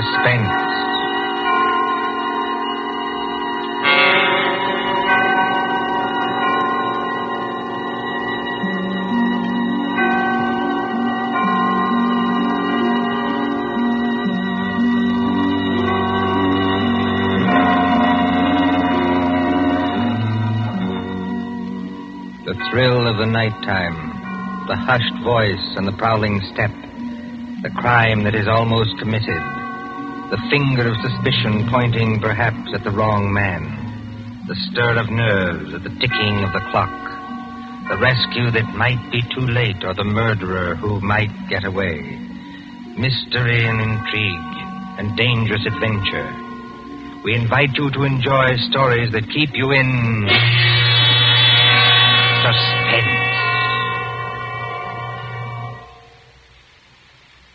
Suspense. The thrill of the nighttime, the hushed voice and the prowling step, the crime that is almost committed, the finger of suspicion pointing perhaps at the wrong man, the stir of nerves at the ticking of the clock, the rescue that might be too late or the murderer who might get away, mystery and intrigue and dangerous adventure. We invite you to enjoy stories that keep you in suspense.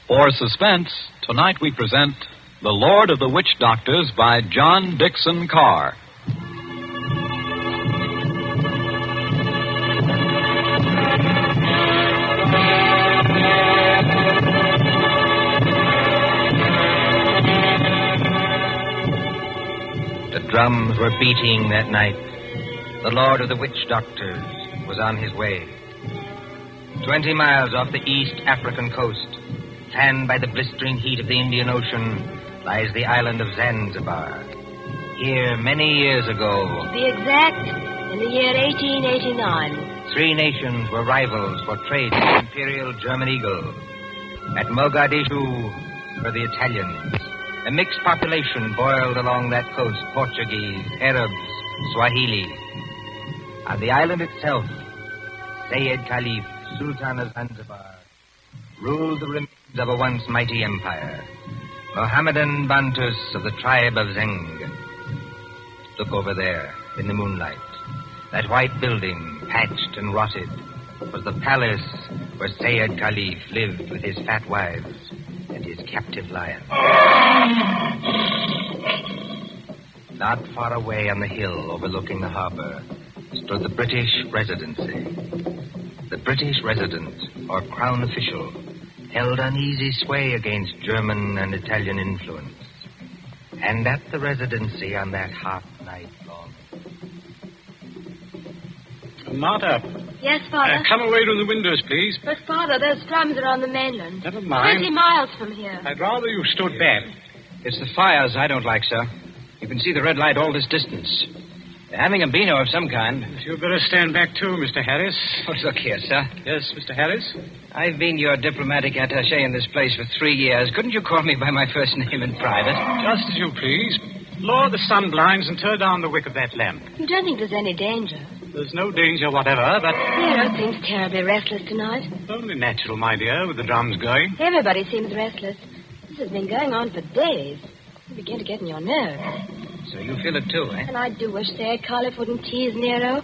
For Suspense, tonight we present The Lord of the Witch Doctors by John Dixon Carr. The drums were beating that night. The Lord of the Witch Doctors was on his way. 20 miles off the East African coast, fanned by the blistering heat of the Indian Ocean, lies the island of Zanzibar. Here, many years ago... To be exact, in the year 1889. 3 nations were rivals for trade with the Imperial German Eagle. At Mogadishu were the Italians. A mixed population boiled along that coast, Portuguese, Arabs, Swahili. On the island itself, Sayed Khalif, Sultan of Zanzibar, ruled the remains of a once mighty empire. Mohammedan Bantus of the tribe of Zeng. Look over there, in the moonlight. That white building, patched and rotted, was the palace where Sayed Khalif lived with his fat wives and his captive lion. Not far away on the hill overlooking the harbor stood the British Residency. The British resident, or crown official, held uneasy sway against German and Italian influence. And at the Residency on that hot night long... Martha. Yes, Father? Come away from the windows, please. But, Father, those drums are on the mainland. Never mind. 20 miles from here. I'd rather you stood back. It's the fires I don't like, sir. You can see the red light all this distance. They're having a beano of some kind. You'd better stand back, too, Mr. Harris. Oh, look here, sir. Yes, Mr. Harris? I've been your diplomatic attaché in this place for 3 years. Couldn't you call me by my first name in private? Just as you please. Lower the sun blinds and turn down the wick of that lamp. You don't think there's any danger? There's no danger whatever, but... Nero seems terribly restless tonight. Only natural, my dear, with the drums going. Everybody seems restless. This has been going on for days. You begin to get in your nerves. So you feel it too, eh? And I do wish Sayed Khalif wouldn't tease Nero.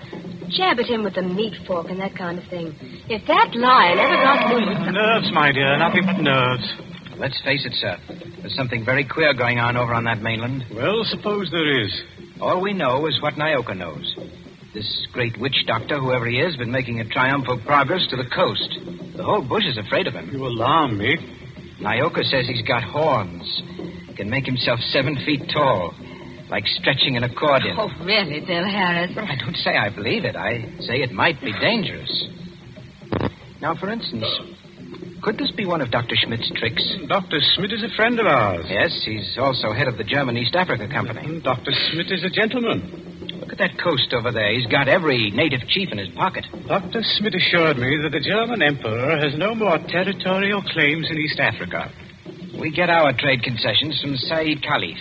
Jab at him with the meat fork and that kind of thing. If that lion ever got loose... Nerves, my dear, nothing but nerves. Let's face it, sir. There's something very queer going on over on that mainland. Well, suppose there is. All we know is what Nyoka knows. This great witch doctor, whoever he is, has been making a triumphal progress to the coast. The whole bush is afraid of him. You alarm me. Nyoka says he's got horns. He can make himself 7 feet tall, like stretching an accordion. Oh, really, Bill Harris? Well, I don't say I believe it. I say it might be dangerous. Now, for instance, could this be one of Dr. Schmidt's tricks? Dr. Schmidt is a friend of ours. Yes, he's also head of the German East Africa Company. Dr. Schmidt is a gentleman. Look at that coast over there. He's got every native chief in his pocket. Dr. Schmidt assured me that the German emperor has no more territorial claims in East Africa. We get our trade concessions from Said Khalif.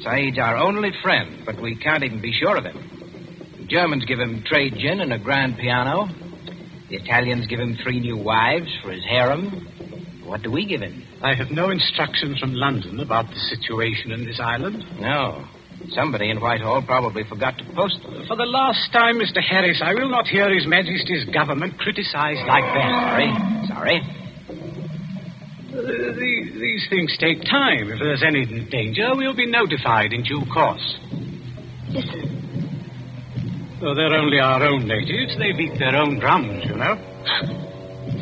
Said's our only friend, but we can't even be sure of him. The Germans give him trade gin and a grand piano. The Italians give him 3 new wives for his harem. What do we give him? I have no instructions from London about the situation in this island. No. Somebody in Whitehall probably forgot to post them. For the last time, Mr. Harris, I will not hear His Majesty's government criticized like that. Sorry. These things take time. If there's any danger, we'll be notified in due course. Listen. Though they're only our own natives, they beat their own drums, you know.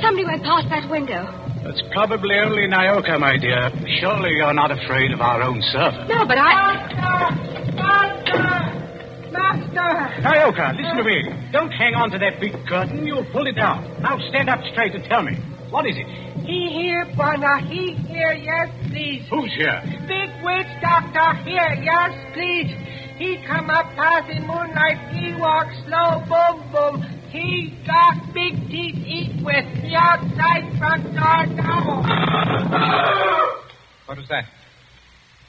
Somebody went past that window. That's probably only Nyoka, my dear. Surely you're not afraid of our own servant. No, but Master! Nyoka, listen to me. Don't hang on to that big curtain. You'll pull it down. Now stand up straight and tell me. What is it? He here, Bwana. He here, yes, please. Who's here? Big witch doctor here, yes, please. He come up past in moonlight. He walk slow, boom, boom. He got big teeth eat with. The outside front door now. What was that?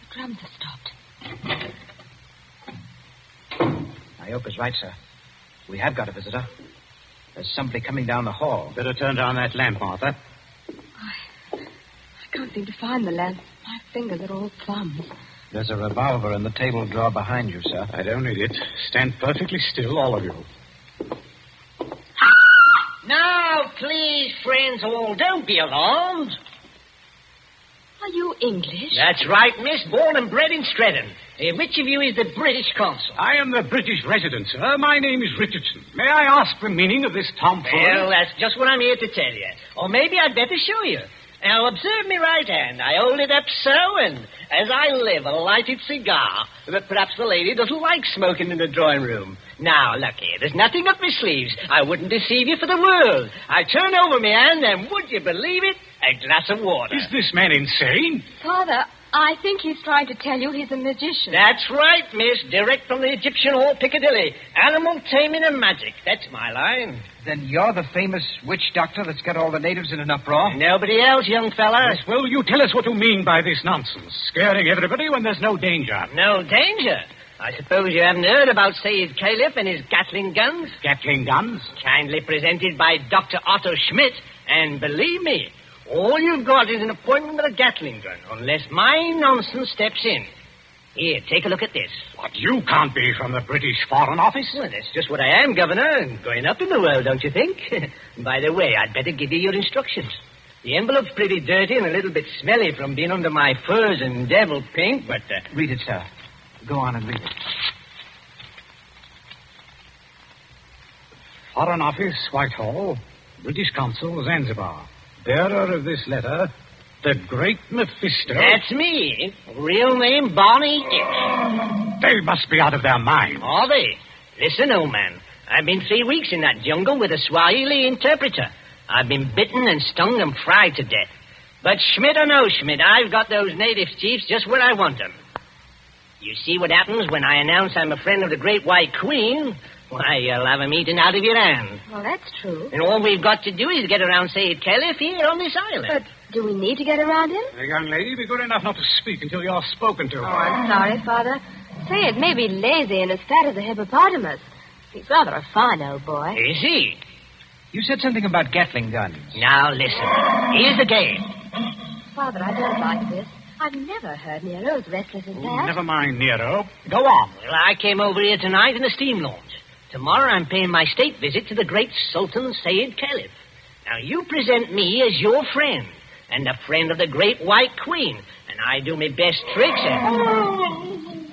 the drums have stopped. Nyoka's right, sir. We have got a visitor. There's somebody coming down the hall. Better turn down that lamp, Martha. I can't seem to find the lamp. My fingers are all thumbs. There's a revolver in the table drawer behind you, sir. I don't need it. Stand perfectly still, all of you. Now, please, friends all, don't be alarmed. Are you English? That's right, miss. Born and bred in Streatham. Which of you is the British consul? I am the British resident, sir. My name is Richardson. May I ask the meaning of this tomfoolery? Well, that's just what I'm here to tell you. Or maybe I'd better show you. Now, observe me right hand. I hold it up so, and as I live, a lighted cigar. But perhaps the lady doesn't like smoking in the drawing room. Now, look here. There's nothing up my sleeves. I wouldn't deceive you for the world. I turn over my hand, and would you believe it? A glass of water. Is this man insane? Father, I think he's trying to tell you he's a magician. That's right, miss. Direct from the Egyptian Hall, Piccadilly. Animal taming and magic. That's my line. Then you're the famous witch doctor that's got all the natives in an uproar? Nobody else, young fella. Yes, well, you tell us what you mean by this nonsense. Scaring everybody when there's no danger. No danger. I suppose you haven't heard about Sayyid Caliph and his Gatling guns? Gatling guns? Kindly presented by Dr. Otto Schmidt. And believe me, all you've got is an appointment with a Gatling gun, unless my nonsense steps in. Here, take a look at this. What, you can't be from the British Foreign Office? Well, that's just what I am, Governor, and going up in the world, don't you think? By the way, I'd better give you your instructions. The envelope's pretty dirty and a little bit smelly from being under my furs and devil pink, but... Read it, sir. Go on and read it. Foreign Office, Whitehall. British Consul, Zanzibar. Bearer of this letter, the Great Mephisto. That's me. Real name, Barney Hitch. They must be out of their mind. Are they? Listen, old man. I've been 3 weeks in that jungle with a Swahili interpreter. I've been bitten and stung and fried to death. But Schmidt or no Schmidt, I've got those native chiefs just where I want them. You see what happens when I announce I'm a friend of the Great White Queen? Why, you'll have 'em eaten out of your hand. Well, that's true. And all we've got to do is get around Sayyid Caliph here on this island. But do we need to get around him? Young lady, be good enough not to speak until you're spoken to. Oh, I'm sorry, Father. Say it may be lazy and as fat as a hippopotamus. He's rather a fine old boy. Is he? You said something about Gatling guns. Now, listen. Here's the game. Father, I don't like this. I've never heard Nero as restless as that. Never mind, Nero. Go on. Well, I came over here tonight in a steam launch. Tomorrow I'm paying my state visit to the great Sultan Sayyid Caliph. Now, you present me as your friend, and a friend of the Great White Queen, and I do my best tricks.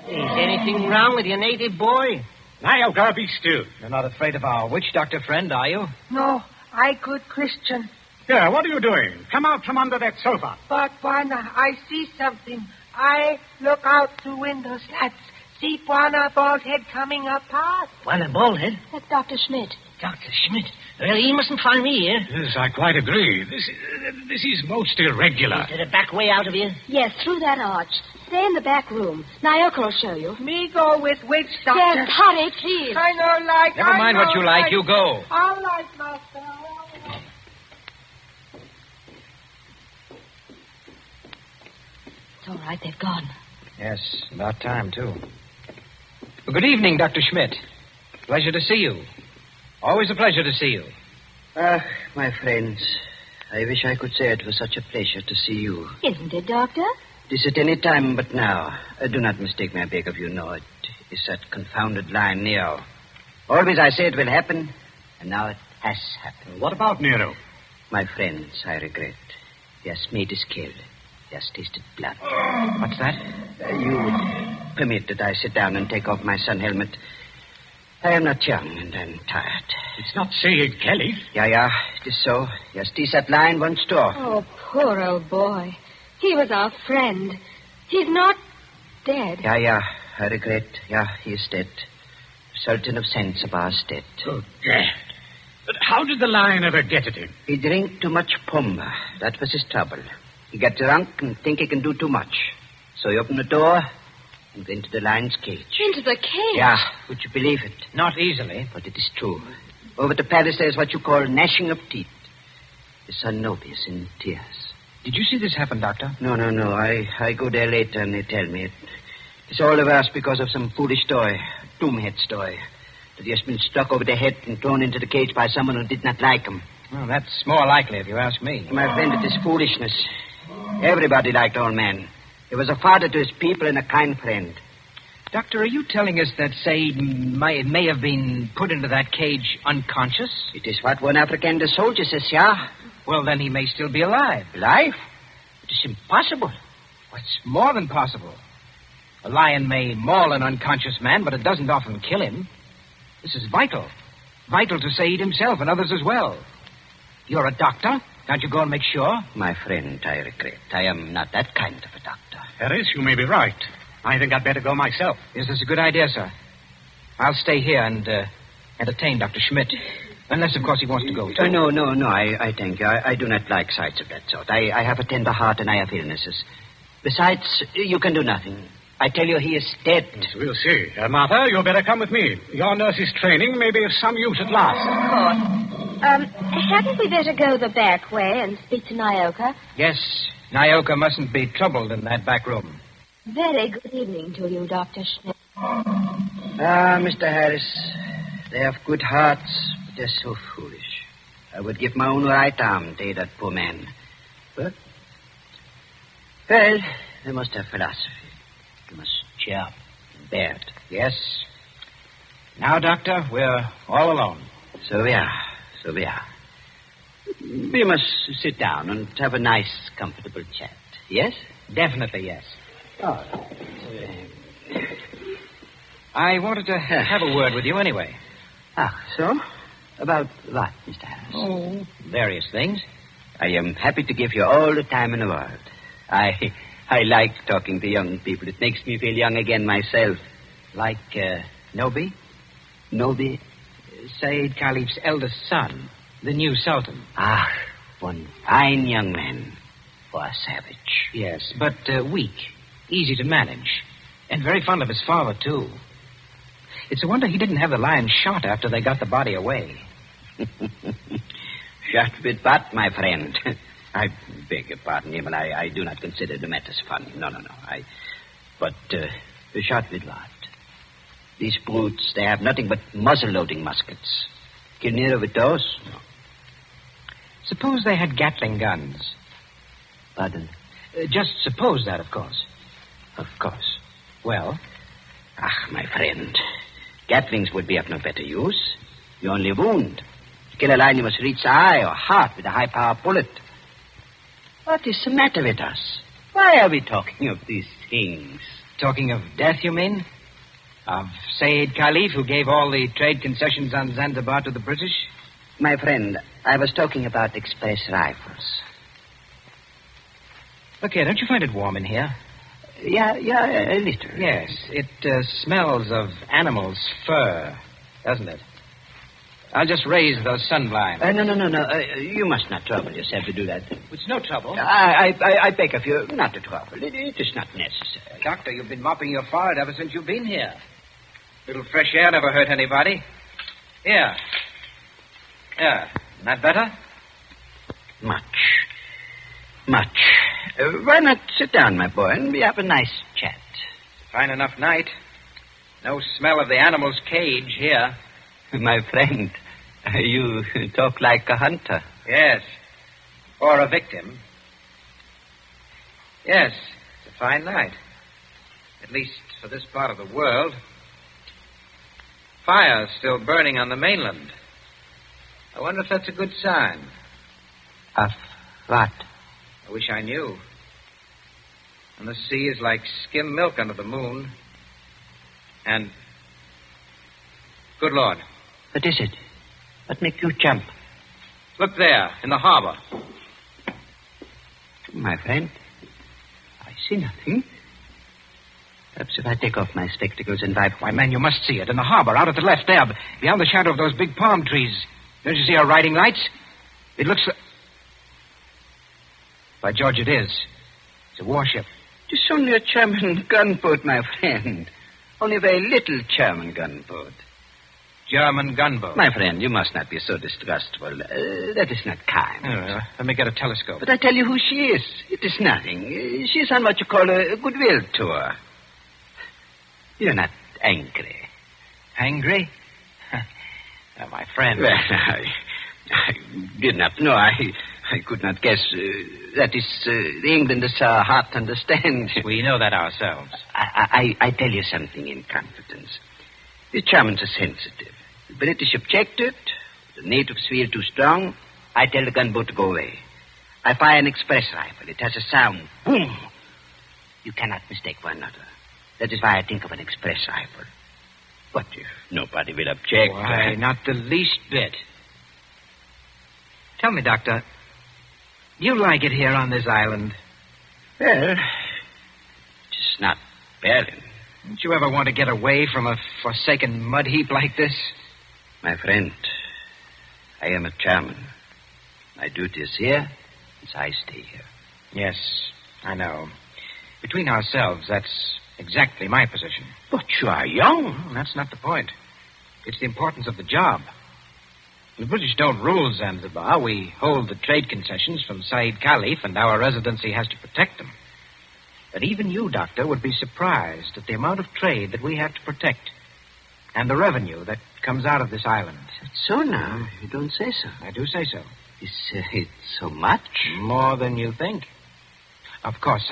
Is anything wrong with your native boy? Nyoka, be still. You're not afraid of our witch doctor friend, are you? No, I good Christian. Here, what are you doing? Come out from under that sofa. But, Bwana, I see something. I look out through window slats. See Bwana bald head coming up past. Well, a baldhead. That's Dr. Schmidt. Dr. Schmidt. Well, he mustn't find me here. Yes, I quite agree. This is most irregular. Is there a back way out of here? Yes, through that arch. Stay in the back room. Nyoka will show you. Me go with witch doctor. Yes, hurry, please. I know like. Never mind what you like. You go. All right, master. It's all right, they've gone. Yes, about time, too. Well, good evening, Dr. Schmidt. Pleasure to see you. Always a pleasure to see you. Ah, my friends, I wish I could say it was such a pleasure to see you. Isn't it, Doctor? This at any time but now. Do not mistake me, I beg of you. No, it is that confounded line, Nero. Always I say it will happen, and now it has happened. What about Nero? My friends, I regret. Yes, meat is killed. Yes, tasted blood. What's that? You would permit that I sit down and take off my sun helmet. I am not young, and I'm tired. It's not Sayed Caliph. Yeah, it is so. Just he's that line once door. Oh, poor old boy. He was our friend. He's not dead. Yeah, I regret. Yeah, he is dead. Sultan of Zanzibar is dead. Oh, dead. But how did the lion ever get at him? He drank too much pumba. That was his trouble. He got drunk and think he can do too much. So he opened the door and went into the lion's cage. Into the cage? Yeah, would you believe it? Not easily. But it is true. Over to Paris, there's what you call gnashing of teeth. His son Nobius in tears. Did you see this happen, Doctor? No. I go there later and they tell me. It's all of us because of some foolish toy, a doomhead toy, that he has been struck over the head and thrown into the cage by someone who did not like him. Well, that's more likely if you ask me. My friend, it is foolishness. Everybody liked old man. He was a father to his people and a kind friend. Doctor, are you telling us that Said may have been put into that cage unconscious? It is what one African soldier says, yeah. Well, then he may still be alive. Alive? It is impossible. What's more than possible? A lion may maul an unconscious man, but it doesn't often kill him. This is vital. Vital to Said himself and others as well. You're a doctor. Can't you go and make sure? My friend, I regret. I am not that kind of a doctor. Harris, you may be right. I think I'd better go myself. Yes, that's a good idea, sir. I'll stay here and entertain Dr. Schmidt. Unless, of course, he wants to go, too. No. I thank you. I do not like sights of that sort. I have a tender heart and I have illnesses. Besides, you can do nothing. I tell you, he is dead. Yes, we'll see. Martha, you'd better come with me. Your nurse's training may be of some use at last. Of course. Hadn't we better go the back way and speak to Nyoka? Yes, Nyoka mustn't be troubled in that back room. Very good evening to you, Dr. Schmidt. Mr. Harris, they have good hearts, but they're so foolish. I would give my own right arm to aid that poor man. But, well, they must have philosophy. They must cheer up and bear it. Yes. Now, Doctor, we're all alone. So we are. We must sit down and have a nice, comfortable chat. Yes? Definitely, yes. Oh. I wanted to have a word with you anyway. So? About what, Mr. Harris? Oh, various things. I am happy to give you all the time in the world. I like talking to young people. It makes me feel young again myself. Like, Nobi? Nobi? Said Caliph's eldest son, the new Sultan. One fine young man for a savage. Yes, but weak, easy to manage, and very fond of his father, too. It's a wonder he didn't have the lion shot after they got the body away. Shot with what, my friend? I beg your pardon, Emil. I do not consider the matters funny. No. But shot with what? These brutes, they have nothing but muzzle-loading muskets. Kill neither with those? No. Suppose they had Gatling guns. Pardon? Just suppose that, of course. Of course. Well? My friend, Gatlings would be of no better use. You only wound. To kill a lion, you must reach the eye or heart with a high-power bullet. What is the matter with us? Why are we talking of these things? Talking of death, you mean? Of Said Caliph, who gave all the trade concessions on Zanzibar to the British? My friend, I was talking about express rifles. Look here, don't you find it warm in here? Yeah, a little. Yes, it smells of animal's fur, doesn't it? I'll just raise those sun blinds. No. You must not trouble yourself to do that. It's no trouble. I beg of you not to trouble. It is not necessary. Doctor, you've been mopping your forehead ever since you've been here. Little fresh air never hurt anybody. Here. Yeah. Isn't that better? Much. Why not sit down, my boy, and we have a nice chat? Fine enough night. No smell of the animal's cage here. My friend, you talk like a hunter. Yes. Or a victim. Yes, it's a fine night. At least for this part of the world. Fire's still burning on the mainland. I wonder if that's a good sign. Of what? I wish I knew. And the sea is like skim milk under the moon. And Good Lord. What is it? What make you jump? Look there, in the harbor. My friend, I see nothing. Perhaps if I take off my spectacles and wipe... Why, man, you must see it. In the harbor, out at the left there, beyond the shadow of those big palm trees. Don't you see our riding lights? It looks... By George, it is. It's a warship. It is only a German gunboat, my friend. Only a very little German gunboat. German gunboat. My friend, you must not be so distrustful. That is not kind. Let me get a telescope. But I tell you who she is. It is nothing. She is on what you call a goodwill tour. You're not angry. Angry? My friend. Well, I did not know. I could not guess. That is, the Englanders are hard to understand. We know that ourselves. I tell you something in confidence. The Germans are sensitive. The British objected. The natives feel too strong. I tell the gunboat to go away. I fire an express rifle. It has a sound. Boom! You cannot mistake one another. That is why I think of an express rifle. But if nobody will object... Why, not the least bit. Tell me, Doctor, do you like it here on this island? Well, it's not Berlin. Don't you ever want to get away from a forsaken mud heap like this? My friend, I am a German. My duty is here, so I stay here. Yes, I know. Between ourselves, that's exactly my position. But you are young. Well, that's not the point. It's the importance of the job. The British don't rule Zanzibar. We hold the trade concessions from Said Khalif, and our residency has to protect them. But even you, Doctor, would be surprised at the amount of trade that we have to protect and the revenue that comes out of this island. It's so now. You don't say so. I do say so. It's so much? More than you think. Of course,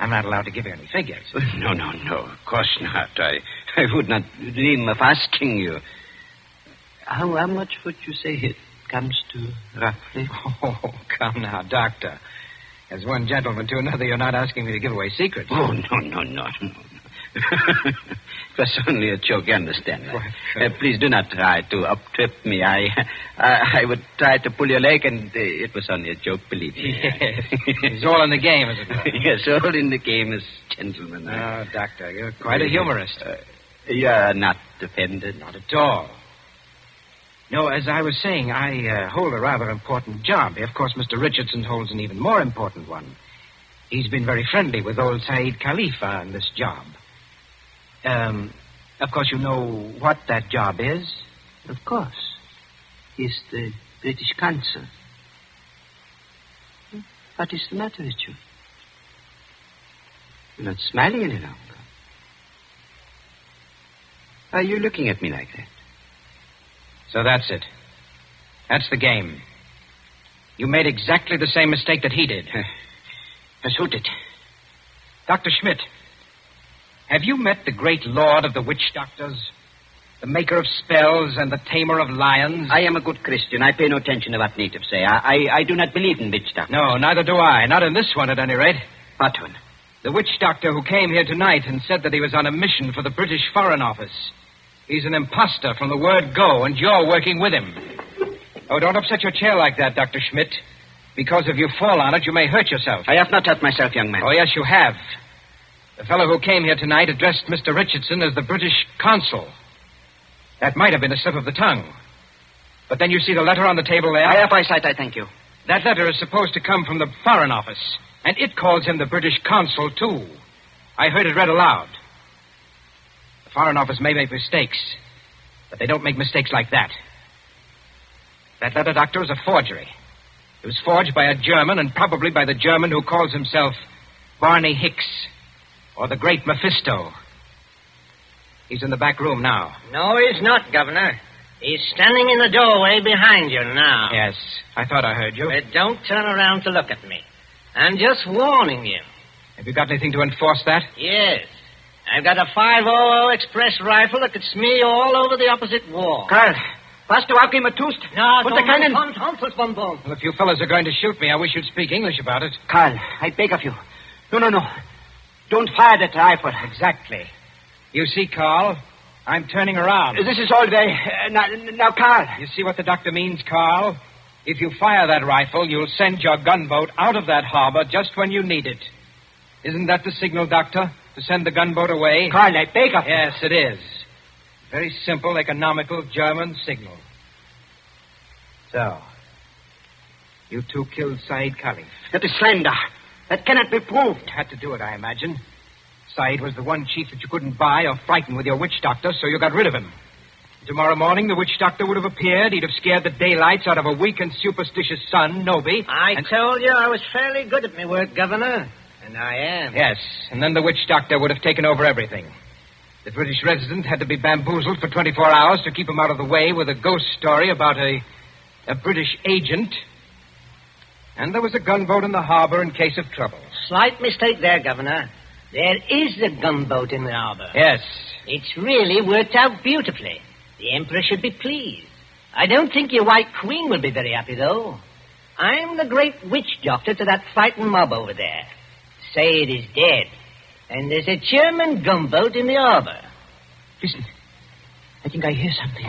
I'm not allowed to give you any figures. No. Of course not. I would not dream of asking you. How much would you say it comes to, roughly? Oh, come now, Doctor. As one gentleman to another, you're not asking me to give away secrets. Oh, no. It was only a joke, you understand. Please do not try to up-trip me. I would try to pull your leg, and it was only a joke, believe me. Yes. It's all in the game, is it not? Yes, all in the game as gentlemen. Oh, Doctor, you're quite a humorist. You are not offended? Not at all. No, as I was saying, I hold a rather important job. Of course, Mr. Richardson holds an even more important one. He's been very friendly with old Said Khalif on this job. Of course, you know what that job is? Of course. He's the British consul. What is the matter with you? You're not smiling any longer. Why are you looking at me like that? So that's it. That's the game. You made exactly the same mistake that he did. Who did? Dr. Schmidt, have you met the great lord of the witch doctors? The maker of spells and the tamer of lions? I am a good Christian. I pay no attention to what natives say. I do not believe in witch doctors. No, neither do I. Not in this one, at any rate. What one? The witch doctor who came here tonight and said that he was on a mission for the British Foreign Office. He's an imposter from the word go, and you're working with him. Oh, don't upset your chair like that, Dr. Schmidt. Because if you fall on it, you may hurt yourself. I have not hurt myself, young man. Oh, yes, you have. The fellow who came here tonight addressed Mr. Richardson as the British consul. That might have been a slip of the tongue. But then you see the letter on the table there? I have eyesight, I thank you. That letter is supposed to come from the Foreign Office, and it calls him the British consul, too. I heard it read aloud. The Foreign Office may make mistakes, but they don't make mistakes like that. That letter, Doctor, is a forgery. It was forged by a German, and probably by the German who calls himself Barney Hicks, or the Great Mephisto. He's in the back room now. No, he's not, Governor. He's standing in the doorway behind you now. Yes, I thought I heard you. But don't turn around to look at me. I'm just warning you. Have you got anything to enforce that? Yes. I've got a 500 express rifle that could smear you all over the opposite wall. Karl, was du auch immer tust? No, Unter keinen... Well, if you fellas are going to shoot me, I wish you'd speak English about it. Karl, I beg of you. No. Don't fire that rifle. Exactly. You see, Carl, I'm turning around. This is all day. Now, Carl. You see what the doctor means, Carl? If you fire that rifle, you'll send your gunboat out of that harbor just when you need it. Isn't that the signal, Doctor? To send the gunboat away? Carl, I beg of you. Yes, it is. Very simple, economical German signal. So, you two killed Said Khalif. That is slander. That cannot be proved. You had to do it, I imagine. Said was the one chief that you couldn't buy or frighten with your witch doctor, so you got rid of him. Tomorrow morning, the witch doctor would have appeared. He'd have scared the daylights out of a weak and superstitious son, Noby. I told you I was fairly good at my work, Governor. And I am. Yes, and then the witch doctor would have taken over everything. The British resident had to be bamboozled for 24 hours to keep him out of the way with a ghost story about a British agent. And there was a gunboat in the harbor in case of trouble. Slight mistake there, Governor. There is a gunboat in the harbor. Yes. It's really worked out beautifully. The Emperor should be pleased. I don't think your White Queen will be very happy, though. I'm the great witch doctor to that fighting mob over there. Said is dead. And there's a German gunboat in the harbor. Listen. I think I hear something.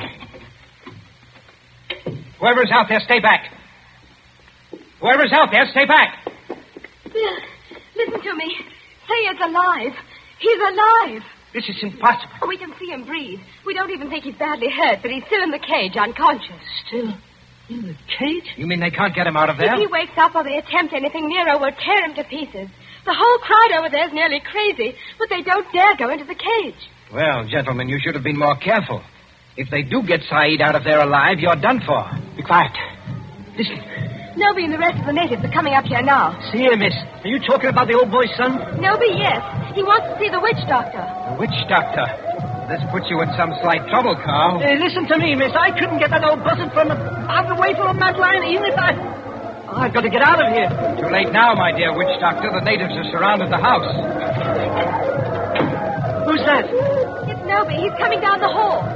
Whoever's out there, stay back. Whoever's out there, stay back. Listen to me. Sayed's alive. He's alive. This is impossible. We can see him breathe. We don't even think he's badly hurt, but he's still in the cage, unconscious. Still in the cage? You mean they can't get him out of there? If he wakes up or they attempt anything, Nero will tear him to pieces. The whole crowd over there is nearly crazy, but they don't dare go into the cage. Well, gentlemen, you should have been more careful. If they do get Said out of there alive, you're done for. Be quiet. Listen. Noby and the rest of the natives are coming up here now. See here, miss. Are you talking about the old boy's son? Noby, yes. He wants to see the witch doctor. The witch doctor? This puts you in some slight trouble, Carl. Listen to me, miss. I couldn't get that old buzzard from out of the way from that line, even if I've got to get out of here. Too late now, my dear witch doctor. The natives have surrounded the house. Who's that? It's Noby. He's coming down the hall.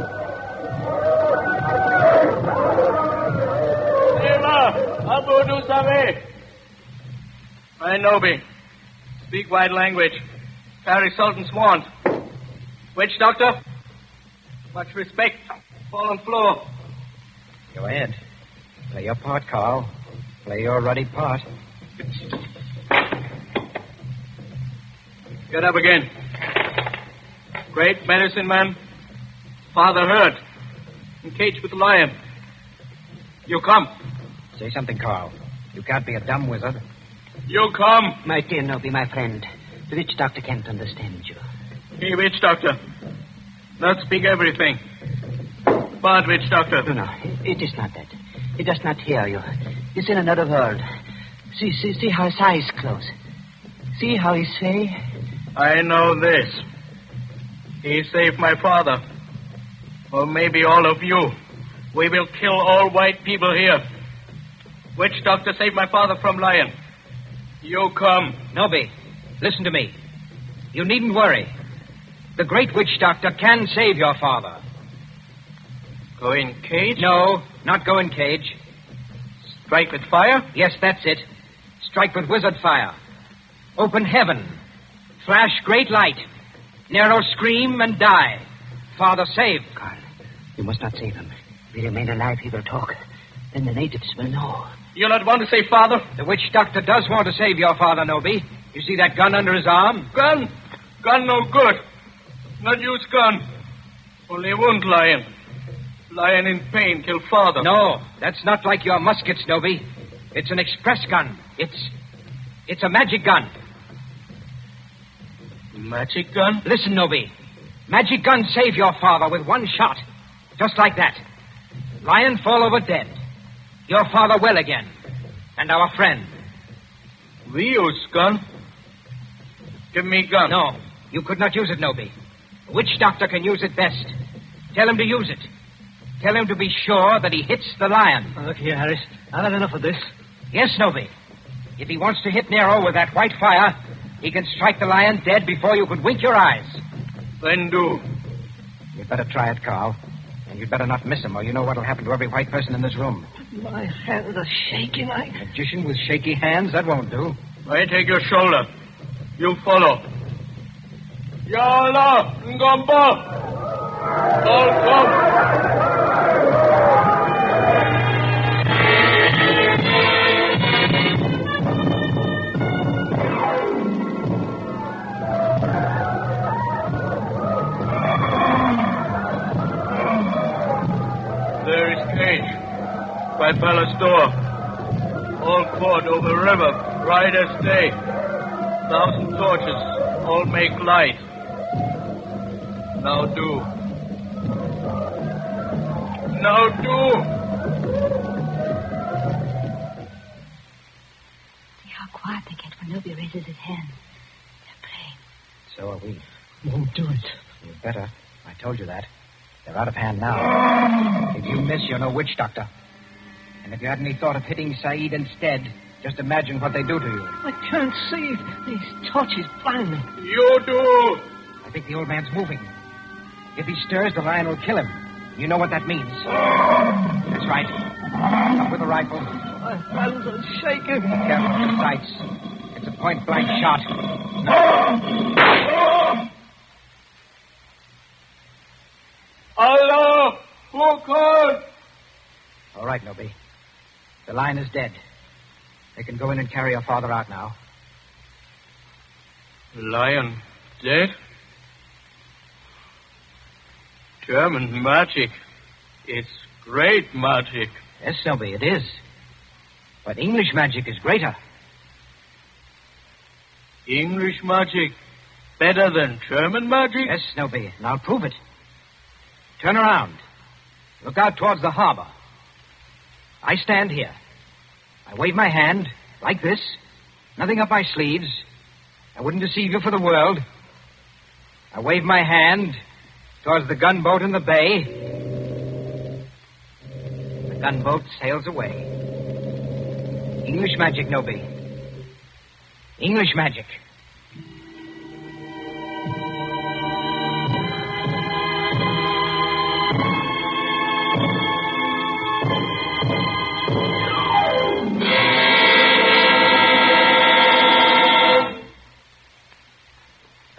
Abu Nusame. I Noby. Speak white language. Carry Sultan Swan. Witch doctor? Much respect. Fallen floor. Go ahead. Play your part, Carl. Play your ruddy part. Get up again. Great medicine man. Father hurt. Encaged with the lion. You come. Say something, Carl. You can't be a dumb wizard. You come. My dear Noby, my friend. The witch doctor can't understand you. Hey, witch doctor. Not speak everything. Bad witch doctor. No, it is not that. He does not hear you. He's in another world. See how his eyes close. See how he say? I know this. He saved my father. Or maybe all of you. We will kill all white people here. Witch doctor saved my father from lion. You come. Noby, listen to me. You needn't worry. The great witch doctor can save your father. Go in cage? No, not go in cage. Strike with fire? Yes, that's it. Strike with wizard fire. Open heaven. Flash great light. Nero scream and die. Father saved. Carl, you must not save him. If he remain alive, he will talk. Then the natives will know. You not want to save father? The witch doctor does want to save your father, Noby. You see that gun under his arm? Gun? Gun no good. Not use gun. Only wound lion. Lion in pain kill father. No, that's not like your muskets, Noby. It's an express gun. It's a magic gun. Magic gun? Listen, Noby. Magic gun save your father with one shot. Just like that. Lion fall over dead. Your father well again. And our friend. We use gun. Give me gun. No, you could not use it, Noby. The witch doctor can use it best. Tell him to use it. Tell him to be sure that he hits the lion. Look here, Harris. I've had enough of this. Yes, Noby. If he wants to hit Nero with that white fire, he can strike the lion dead before you could wink your eyes. Then do. You'd better try it, Carl. And you'd better not miss him, or you know what'll happen to every white person in this room. My hands are shaking. Magician with shaky hands? That won't do. I take your shoulder. You follow. Yalla, Ngombo. All come. There is cage by palace door. All court over river, bright as day. 1,000 torches, all make light. Now do. Now do. See how quiet they get when nobody raises his hand. They're praying. So are we. Won't do it. You better. I told you that. They're out of hand now. If you miss, you're no witch doctor. And if you had any thought of hitting Saeed instead, just imagine what they do to you. I can't see. These torches blind me. You do. I think the old man's moving. If he stirs, the lion will kill him. You know what that means. That's right. Up with the rifle. My hands are shaking. Be careful with the sights. It's a point-blank shot. Allah! Who called? All right, Nobi. The lion is dead. They can go in and carry your father out now. Lion dead? German magic. It's great magic. Yes, Nobi, it is. But English magic is greater. English magic better than German magic? Yes, Nobi, and I'll prove it. Turn around. Look out towards the harbor. I stand here. I wave my hand, like this. Nothing up my sleeves. I wouldn't deceive you for the world. I wave my hand towards the gunboat in the bay. The gunboat sails away. English magic, Nobi. English magic.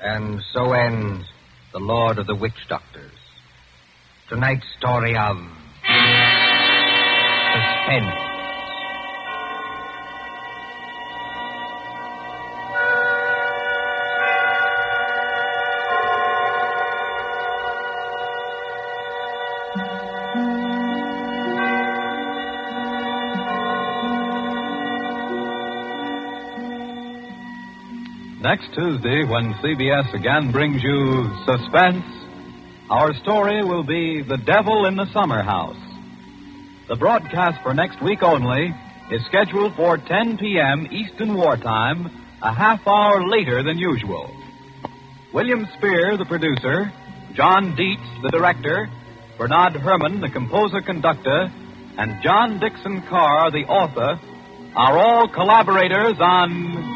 And so ends The Lord of the Witch Doctors. Tonight's story of suspense. Next Tuesday, when CBS again brings you Suspense, our story will be The Devil in the Summer House. The broadcast for next week only is scheduled for 10 p.m. Eastern Wartime, a half hour later than usual. William Spear, the producer, John Dietz, the director, Bernard Herrmann, the composer-conductor, and John Dixon Carr, the author, are all collaborators on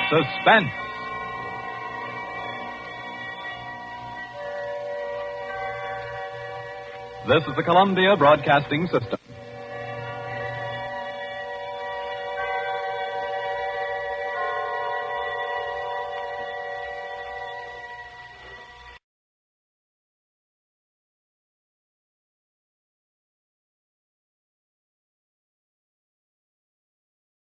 Suspense. This is the Columbia Broadcasting System.